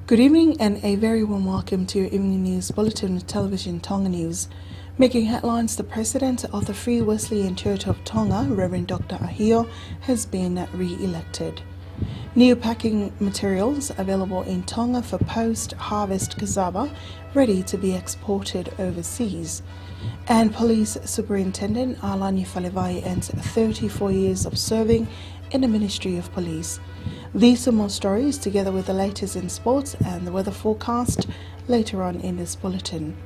Good evening and a very warm welcome to your evening news bulletin with Television Tonga News. Making headlines, the president of the Free Wesleyan Church of Tonga, Reverend Dr. Ahio, has been re-elected. New packing materials available in Tonga for post-harvest cassava ready to be exported overseas. And Police Superintendent Alani Falevai ends 34 years of serving in the Ministry of Police. These are more stories together with the latest in sports and the weather forecast later on in this bulletin.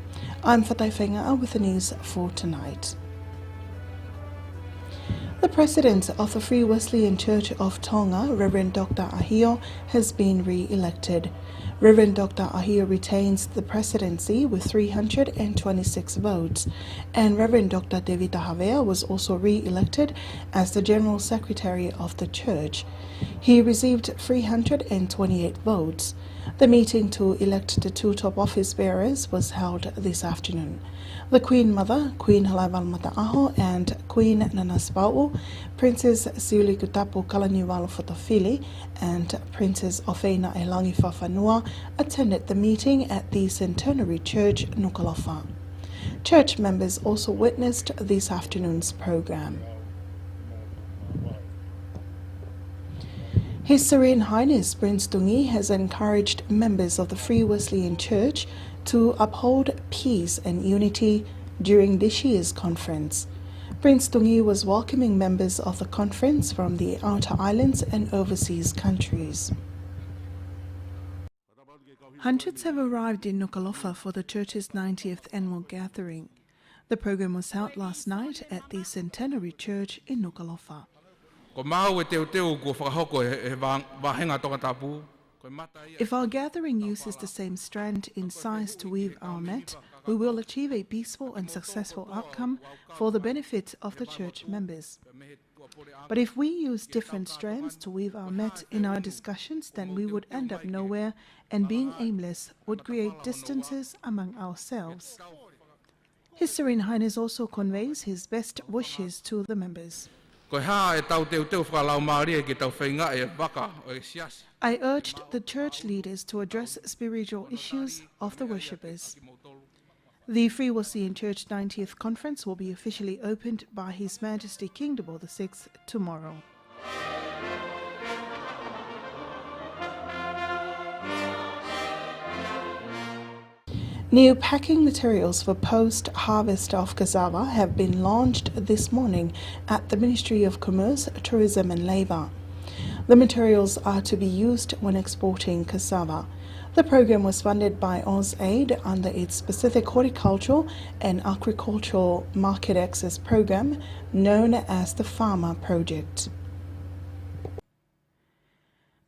I'm Fatai Whenga with the news for tonight. The president of the Free Wesleyan Church of Tonga, Reverend Dr. Ahio, has been re-elected. Reverend Dr. Ahio retains the presidency with 326 votes, and Reverend Dr. David Havea was also re-elected as the General Secretary of the Church. He received 328 votes. The meeting to elect the two top office bearers was held this afternoon. The Queen Mother, Queen Halaiwal Mataaho, and Queen Nanasipau, Princess Siulikutapu Kalaniwal Fotofili, and Princess Ofeina Elangi Fafanua attended the meeting at the Centenary Church, Nuku'alofa. Church members also witnessed this afternoon's program. His Serene Highness Prince Tungi has encouraged members of the Free Wesleyan Church to uphold peace and unity during this year's conference. Prince Tungi was welcoming members of the conference from the outer islands and overseas countries. Hundreds have arrived in Nuku'alofa for the church's 90th annual gathering. The program was held last night at the Centenary Church in Nuku'alofa. If our gathering uses the same strand in size to weave our mat, we will achieve a peaceful and successful outcome for the benefit of the church members. But if we use different strands to weave our mat in our discussions, then we would end up nowhere, and being aimless would create distances among ourselves. His Serene Highness also conveys his best wishes to the members. I urged the church leaders to address spiritual issues of the worshippers. The Free Wesleyan Church 90th Conference will be officially opened by His Majesty King Dabo VI tomorrow. New packing materials for post-harvest of cassava have been launched this morning at the Ministry of Commerce, Tourism and Labour. The materials are to be used when exporting cassava. The program was funded by AusAid under its Pacific Horticultural and Agricultural Market Access Program known as the Farmer Project.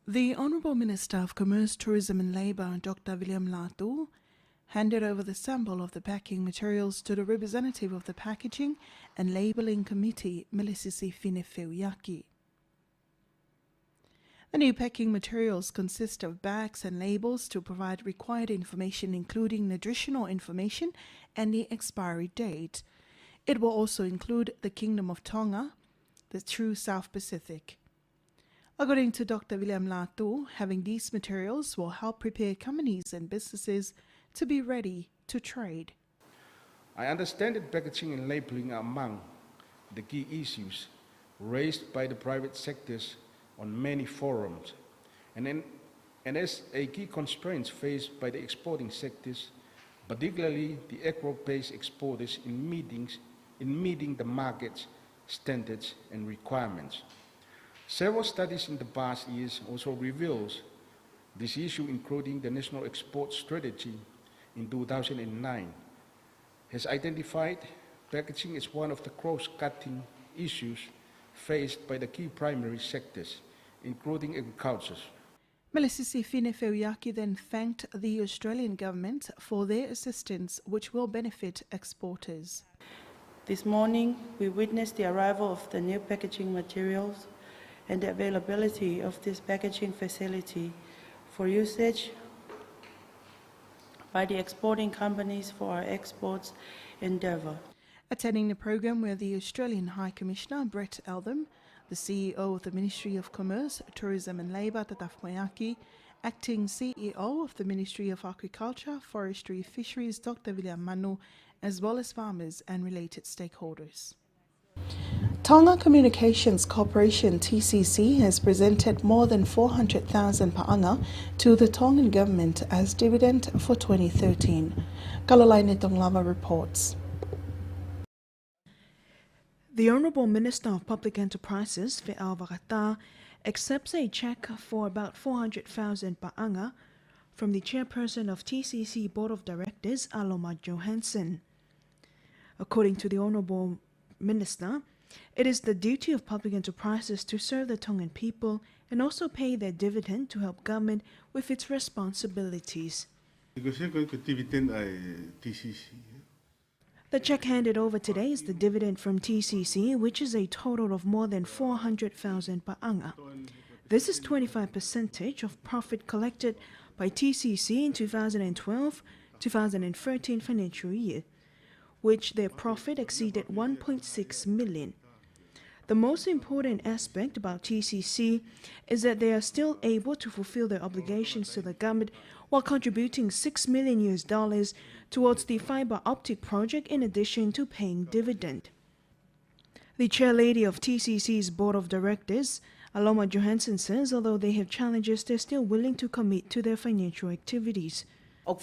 The Honourable Minister of Commerce, Tourism and Labour, Dr. William Latu, handed over the sample of the packing materials to the representative of the Packaging and Labelling Committee, Melisisi Finefeuyaki. The new packing materials consist of bags and labels to provide required information, including nutritional information and the expiry date. It will also include the Kingdom of Tonga, the true South Pacific. According to Dr. William Latu, having these materials will help prepare companies and businesses to be ready to trade. I understand that packaging and labeling are among the key issues raised by the private sectors on many forums, and as a key constraint faced by the exporting sectors, particularly the agro-based exporters in meeting the market's standards and requirements. Several studies in the past years also reveals this issue, including the National Export Strategy in 2009, has identified packaging as one of the cross-cutting issues faced by the key primary sectors, including agriculture. Melisisi Finefeuyaki then thanked the Australian government for their assistance, which will benefit exporters. This morning, we witnessed the arrival of the new packaging materials and the availability of this packaging facility for usage by the exporting companies for our exports endeavour. Attending the program were the Australian High Commissioner Brett Eltham, the CEO of the Ministry of Commerce, Tourism and Labour, Tataf Moyaki, Acting CEO of the Ministry of Agriculture, Forestry, Fisheries, Dr. William Manu, as well as farmers and related stakeholders. Tonga Communications Corporation TCC has presented more than 400,000 pa'anga to the Tongan government as dividend for 2013. Kalolaine Tonglava reports. The Honourable Minister of Public Enterprises, Fe'ao Vakata, accepts a cheque for about 400,000 pa'anga from the chairperson of TCC Board of Directors, Aloma Johansson. According to the Honourable Minister, it is the duty of public enterprises to serve the Tongan people and also pay their dividend to help government with its responsibilities. The cheque handed over today is the dividend from TCC, which is a total of more than 400,000 pa'anga. This is 25% of profit collected by TCC in 2012-2013 financial year, which their profit exceeded 1.6 million. The most important aspect about TCC is that they are still able to fulfill their obligations to the government while contributing $6 million towards the fiber optic project in addition to paying dividend. The chairlady of TCC's board of directors, Aloma Johansson, says although they have challenges, they're still willing to commit to their financial activities. The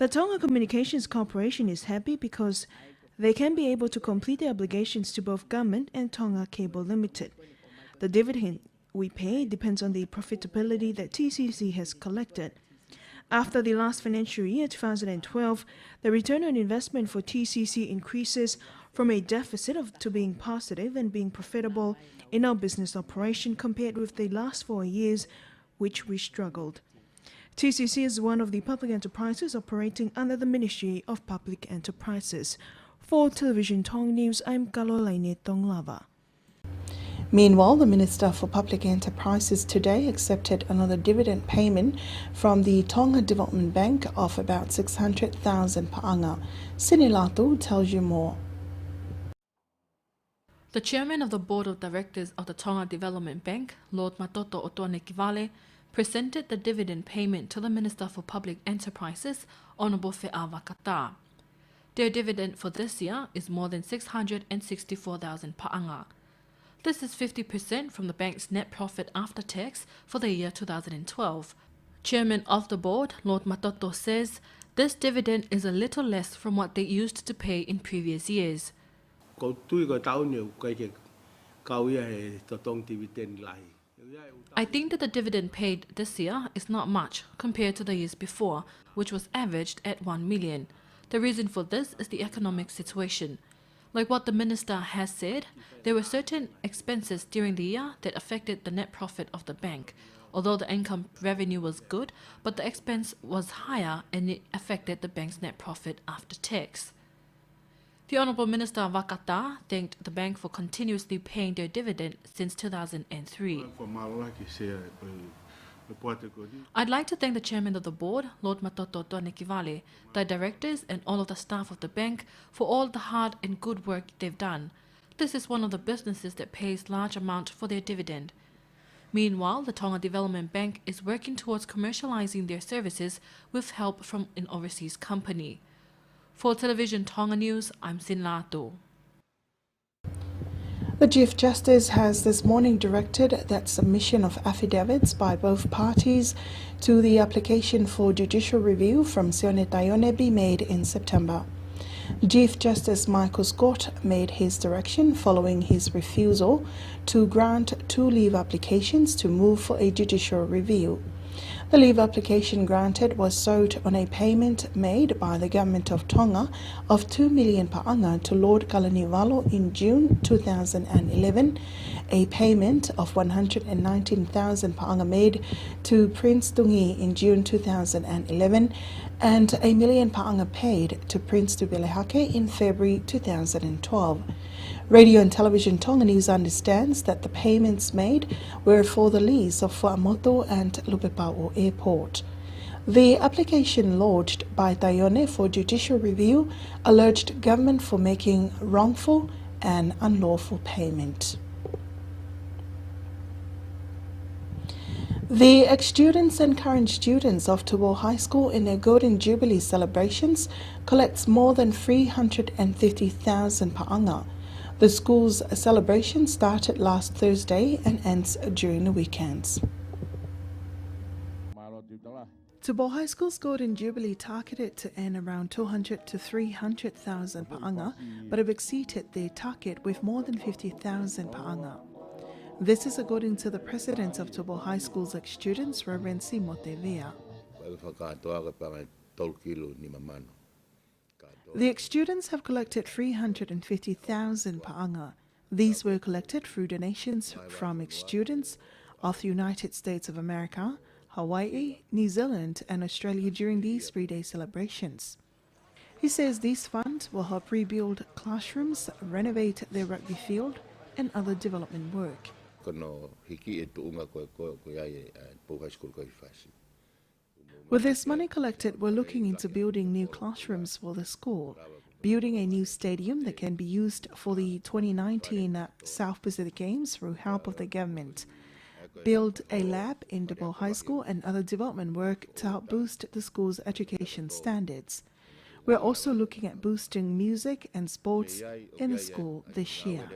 Tonga Communications Corporation is happy because they can be able to complete their obligations to both government and Tonga Cable Limited. The dividend we pay depends on the profitability that TCC has collected. After the last financial year, 2012, the return on investment for TCC increases from a deficit to being positive and being profitable in our business operation compared with the last 4 years, which we struggled. TCC is one of the public enterprises operating under the Ministry of Public Enterprises. For Television Tong News, I'm Kalolaine Tonglava. Meanwhile, the Minister for Public Enterprises today accepted another dividend payment from the Tonga Development Bank of about 600,000 pa'anga. Sinilatu tells you more. The chairman of the board of directors of the Tonga Development Bank, Lord Matoto Otuanekivale, presented the dividend payment to the Minister for Public Enterprises, Honourable Fe'ao Vakata. Their dividend for this year is more than 664,000 pa'anga. This is 50% from the bank's net profit after tax for the year 2012. Chairman of the board, Lord Matoto, says this dividend is a little less from what they used to pay in previous years. I think that the dividend paid this year is not much compared to the years before, which was averaged at 1 million. The reason for this is the economic situation. Like what the minister has said, there were certain expenses during the year that affected the net profit of the bank, although the income revenue was good, but the expense was higher and it affected the bank's net profit after tax. The Honourable Minister Vakata thanked the bank for continuously paying their dividend since 2003. I'd like to thank the chairman of the board, Lord Matoto Otuanekivale, the directors and all of the staff of the bank for all the hard and good work they've done. This is one of the businesses that pays large amount for their dividend. Meanwhile, the Tonga Development Bank is working towards commercializing their services with help from an overseas company. For Television Tonga News, I'm Sinlatu. The Chief Justice has this morning directed that submission of affidavits by both parties to the application for judicial review from Sione Taione be made in September. Chief Justice Michael Scott made his direction following his refusal to grant 2 leave applications to move for a judicial review. The leave application granted was sought on a payment made by the Government of Tonga of 2 million pa'anga to Lord Kalanivalo in June 2011, a payment of 119,000 pa'anga made to Prince Tungi in June 2011, and a million pa'anga paid to Prince Tupelehake in February 2012. Radio and Television Tonga News understands that the payments made were for the lease of Fuamotu and Lupepao Airport. The application lodged by Taione for judicial review alleged government for making wrongful and unlawful payment. The ex-students and current students of Tubo High School in their Golden Jubilee celebrations collects more than 350,000 paanga. The school's celebration started last Thursday and ends during the weekends. Tubo High School's Golden Jubilee targeted to earn around 200 to 300,000 paanga, but have exceeded their target with more than 50,000 paanga. This is according to the president of Tubo High School's ex-students, Reverend Simote Vea. The ex-students have collected 350,000 paanga. These were collected through donations from ex-students of the United States of America, Hawaii, New Zealand and Australia during these 3-day celebrations. He says these funds will help rebuild classrooms, renovate their rugby field and other development work. With this money collected, we're looking into building new classrooms for the school, building a new stadium that can be used for the 2019 South Pacific Games through help of the government, build a lab in Tubo High School and other development work to help boost the school's education standards. We're also looking at boosting music and sports in the school this year.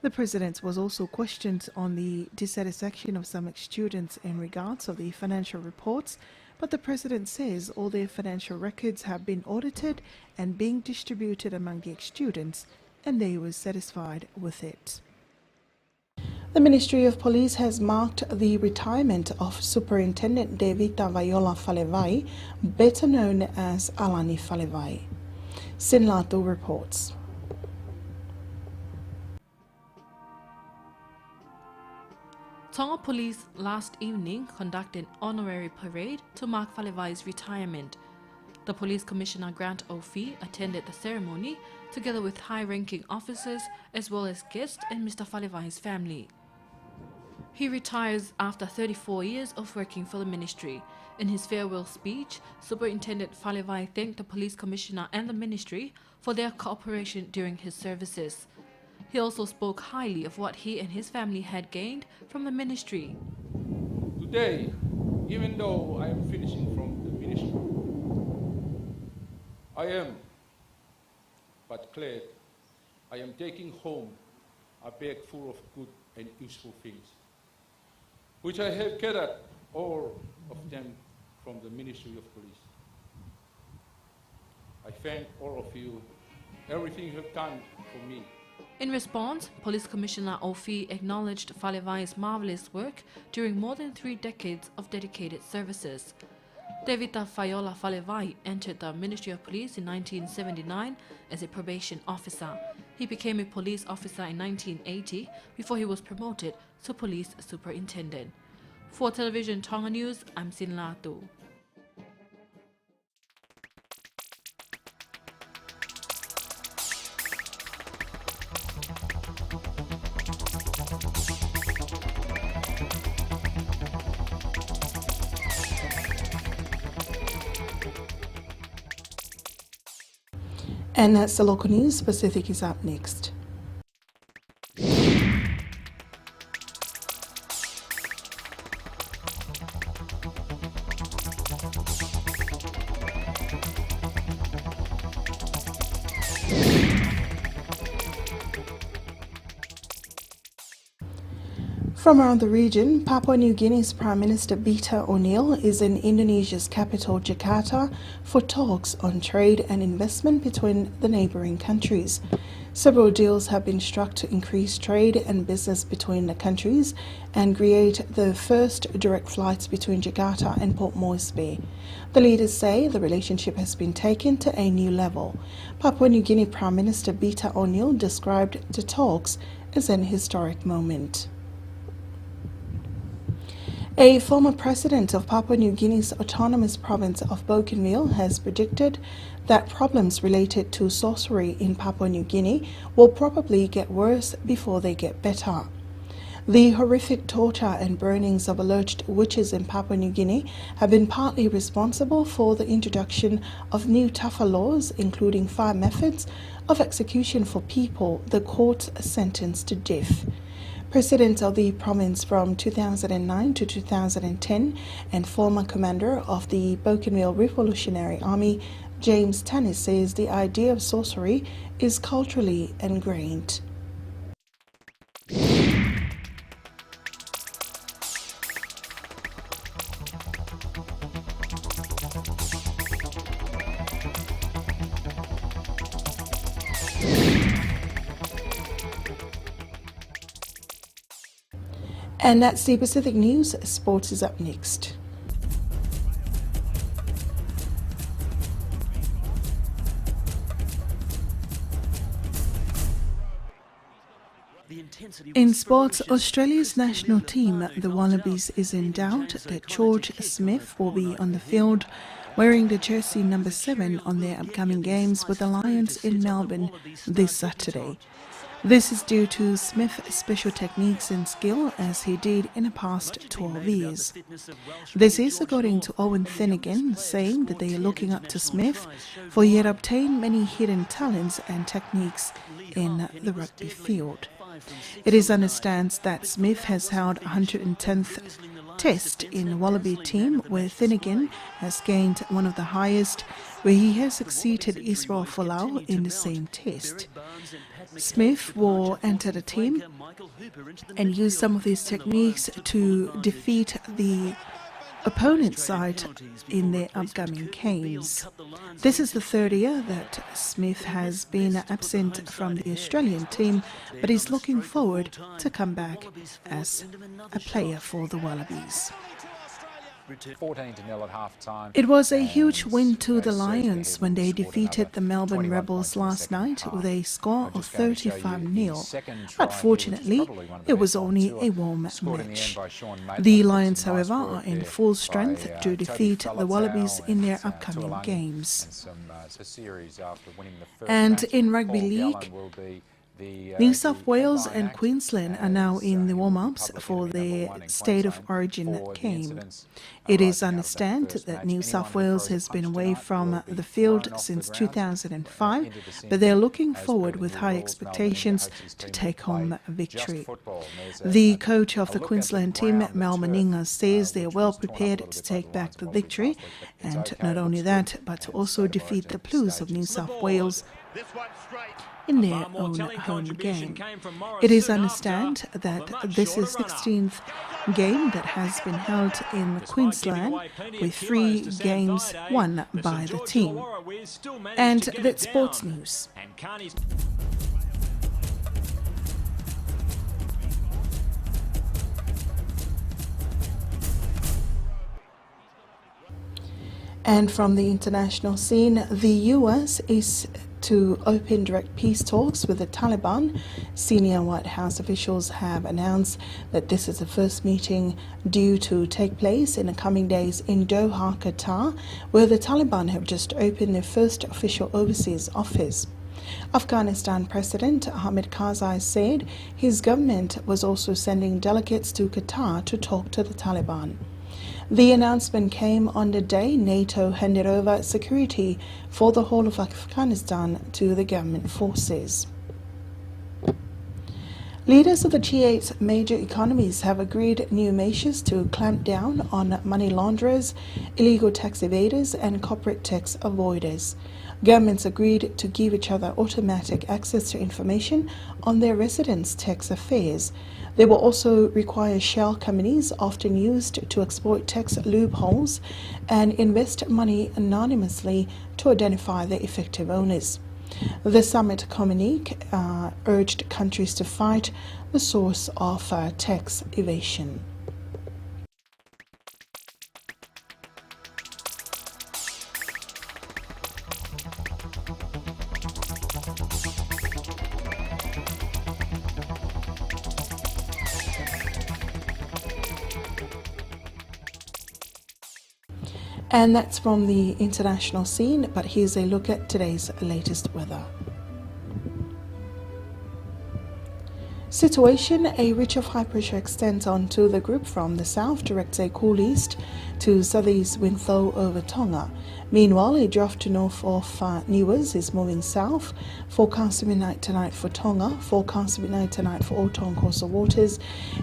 The president was also questioned on the dissatisfaction of some students in regards of the financial reports, but the president says all their financial records have been audited and being distributed among the students, and they were satisfied with it. The Ministry of Police has marked the retirement of Superintendent Devita Vayola Falevai, better known as Alani Falevai. Sinlato reports. Tonga Police last evening conducted an honorary parade to mark Falevai's retirement. The Police Commissioner Grant O'Fee attended the ceremony together with high-ranking officers as well as guests and Mr. Falevai's family. He retires after 34 years of working for the ministry. In his farewell speech, Superintendent Falevai thanked the Police Commissioner and the ministry for their cooperation during his services. He also spoke highly of what he and his family had gained from the ministry. Today, even though I am finishing from the ministry, I am but glad I am taking home a bag full of good and useful things, which I have gathered all of them from the Ministry of Police. I thank all of you, everything you have done for me. In response, Police Commissioner O'Fee acknowledged Falevai's marvelous work during more than 3 decades of dedicated services. Devita Vayola Falevai entered the Ministry of Police in 1979 as a probation officer. He became a police officer in 1980 before he was promoted to police superintendent. For Television Tonga News, I'm Sinlato. And that's the local news. Pacific is up next. From around the region, Papua New Guinea's Prime Minister Peter O'Neill is in Indonesia's capital Jakarta for talks on trade and investment between the neighbouring countries. Several deals have been struck to increase trade and business between the countries and create the first direct flights between Jakarta and Port Moresby. The leaders say the relationship has been taken to a new level. Papua New Guinea Prime Minister Peter O'Neill described the talks as an historic moment. A former president of Papua New Guinea's autonomous province of Bougainville has predicted that problems related to sorcery in Papua New Guinea will probably get worse before they get better. The horrific torture and burnings of alleged witches in Papua New Guinea have been partly responsible for the introduction of new tougher laws, including 5 methods of execution for people the court sentenced to death. President of the province from 2009 to 2010 and former commander of the Bougainville Revolutionary Army, James Tannis, says the idea of sorcery is culturally ingrained. And that's the Pacific News. Sports is up next. In sports, Australia's national team, the Wallabies, is in doubt that George Smith will be on the field wearing the jersey number 7 on their upcoming games with the Lions in Melbourne this Saturday. This is due to Smith's special techniques and skill as he did in the past 12 years. This is according to Owen Finnegan, saying that they are looking up to Smith for he had obtained many hidden talents and techniques in the rugby field. It is understood that Smith has held 110th test in the Wallaby team, where Finnegan has gained one of the highest, where he has succeeded Israel Folau in the same test. Smith will enter the team and use some of his techniques to defeat the opponent's side in their upcoming games. This is the third year that Smith has been absent from the Australian team, but is looking forward to come back as a player for the Wallabies. 14-0 at half-time. It was a huge win to the Lions when they defeated the Melbourne Rebels last night with a score of 35-0. But fortunately, it was only a warm-up match. The Lions, however, are in full strength to defeat the Wallabies in their upcoming games. And in Rugby League, New South Wales and Queensland are now in the warm-ups for their State of Origin game. It is understood that New South Wales has been away from the field since 2005, but they are looking forward with high expectations to take home a victory. The coach of the Queensland team, Mal Meninga, says they are well prepared to take back the victory, and not only that, but to also defeat the Blues of New South Wales in their own home game. It is understood that this is the 16th game that has been held in Queensland, with 3 games won by the team. And that's sports news. And from the international scene, the US is to open direct peace talks with the Taliban. Senior White House officials have announced that this is the first meeting due to take place in the coming days in Doha, Qatar, where the Taliban have just opened their first official overseas office. Afghanistan President Hamid Karzai said his government was also sending delegates to Qatar to talk to the Taliban. The announcement came on the day NATO handed over security for the whole of Afghanistan to the government forces. Leaders of the G8 major economies have agreed new measures to clamp down on money launderers, illegal tax evaders and corporate tax avoiders. Governments agreed to give each other automatic access to information on their residents' tax affairs. They will also require shell companies, often used to exploit tax loopholes, and invest money anonymously to identify their effective owners. The summit communique urged countries to fight the source of tax evasion. And that's from the international scene, but here's a look at today's latest weather. Situation: a ridge of high pressure extends onto the group from the south, directs a cool east to southeast wind flow over Tonga. Meanwhile, a draft to north of Niuas is moving south. Forecast midnight tonight for Tonga. Forecast midnight tonight for all Tonga coastal waters.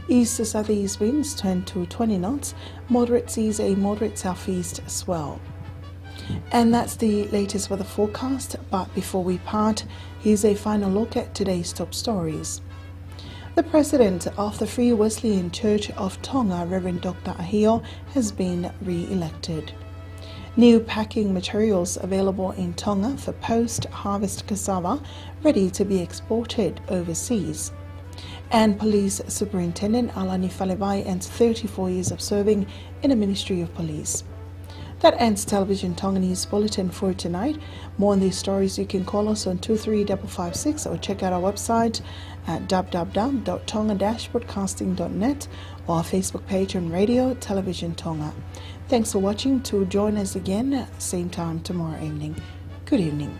East to southeast winds 10 to 20 knots. Moderate seas, a moderate southeast swell. And that's the latest weather forecast. But before we part, here's a final look at today's top stories. The president of the Free Wesleyan Church of Tonga, Reverend Dr. Ahio, has been re-elected. New packing materials available in Tonga for post-harvest cassava ready to be exported overseas. And Police Superintendent Alani Falevai ends 34 years of serving in the Ministry of Police. That ends Television Tonga News Bulletin for tonight. More on these stories, you can call us on 23556 or check out our website at www.tonga-broadcasting.net or our Facebook page on Radio Television Tonga. Thanks for watching. To join us again, same time tomorrow evening. Good evening.